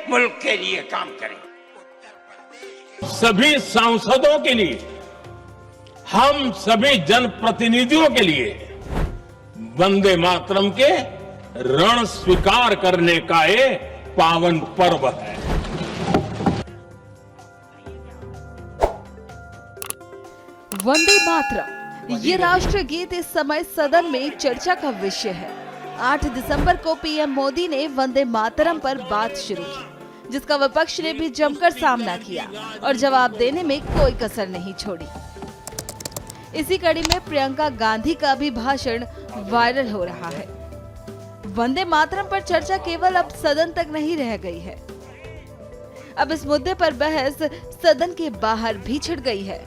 मुल्क के लिए काम करें। सभी सांसदों के लिए, हम सभी जनप्रतिनिधियों के लिए वंदे मातरम के ऋण स्वीकार करने का ये पावन पर्व है। वंदे मातरम ये राष्ट्रगीत इस समय सदन में चर्चा का विषय है। 8 दिसंबर को पीएम मोदी ने वंदे मातरम पर बात शुरू की, जिसका विपक्ष ने भी जमकर सामना किया और जवाब देने में कोई कसर नहीं छोड़ी। इसी कड़ी में प्रियंका गांधी का भी भाषण वायरल हो रहा है। वंदे मातरम पर चर्चा केवल अब सदन तक नहीं रह गई है, अब इस मुद्दे पर बहस सदन के बाहर भी छिड़ गई है।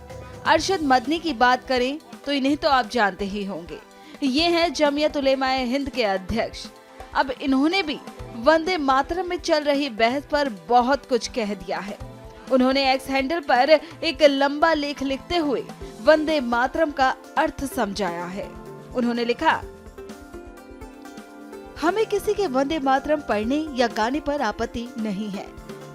अरशद मदनी की बात करें तो इन्हें तो आप जानते ही होंगे, ये हैं जमीयत उलेमाए हिंद के अध्यक्ष। अब इन्होंने भी वंदे मातरम में चल रही बहस पर बहुत कुछ कह दिया है। उन्होंने एक्स हैंडल पर एक लंबा लेख लिखते हुए वंदे मातरम का अर्थ समझाया है। उन्होंने लिखा, हमें किसी के वंदे मातरम पढ़ने या गाने पर आपत्ति नहीं है,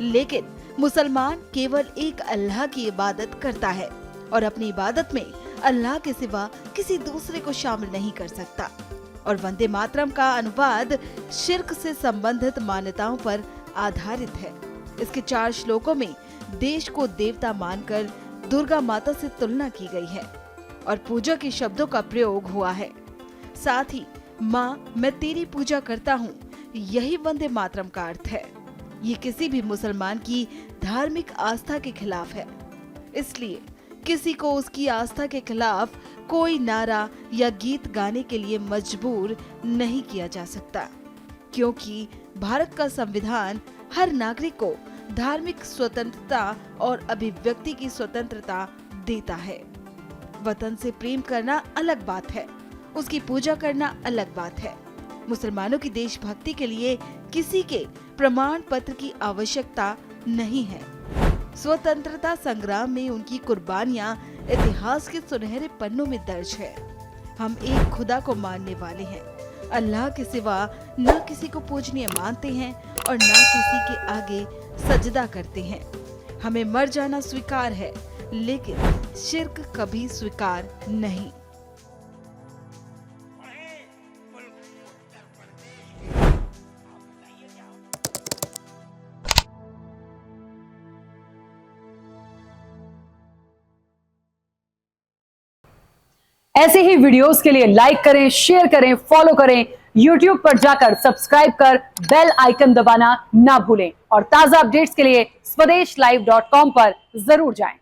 लेकिन मुसलमान केवल एक अल्लाह की इबादत करता है और अपनी इबादत में अल्लाह के सिवा किसी दूसरे को शामिल नहीं कर सकता। और वंदे मातरम का अनुवाद शिर्क से संबंधित मान्यताओं पर आधारित है। इसके 4 श्लोकों में देश को देवता मानकर दुर्गा माता से तुलना की गई है और पूजा के शब्दों का प्रयोग हुआ है। साथ ही माँ मैं तेरी पूजा करता हूँ, यही वंदे मातरम का अर्थ है। ये किसी भी मुसलमान की धार्मिक आस्था के खिलाफ है, इसलिए किसी को उसकी आस्था के खिलाफ कोई नारा या गीत गाने के लिए मजबूर नहीं किया जा सकता, क्योंकि भारत का संविधान हर नागरिक को धार्मिक स्वतंत्रता और अभिव्यक्ति की स्वतंत्रता देता है। वतन से प्रेम करना अलग बात है, उसकी पूजा करना अलग बात है। मुसलमानों की देशभक्ति के लिए किसी के प्रमाण पत्र की आवश्यकता नहीं है। स्वतंत्रता संग्राम में उनकी कुर्बानियां इतिहास के सुनहरे पन्नों में दर्ज है। हम एक खुदा को मानने वाले हैं, अल्लाह के सिवा न किसी को पूजनीय मानते हैं और न किसी के आगे सजदा करते हैं। हमें मर जाना स्वीकार है, लेकिन शिर्क कभी स्वीकार नहीं। ऐसे ही वीडियोस के लिए लाइक करें, शेयर करें, फॉलो करें। YouTube पर जाकर सब्सक्राइब कर बेल आइकन दबाना ना भूलें और ताजा अपडेट्स के लिए swedeshlive.com पर जरूर जाएं।